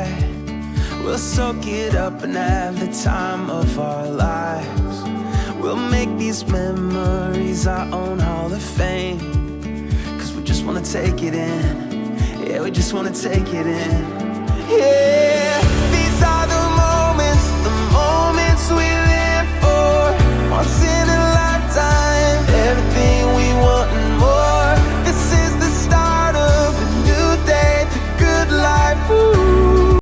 tonight. We'll soak it up and have the time of our lives. We'll make these memories our own Hall of Fame. Cause we just wanna take it in. Yeah, we just wanna take it in. Yeah.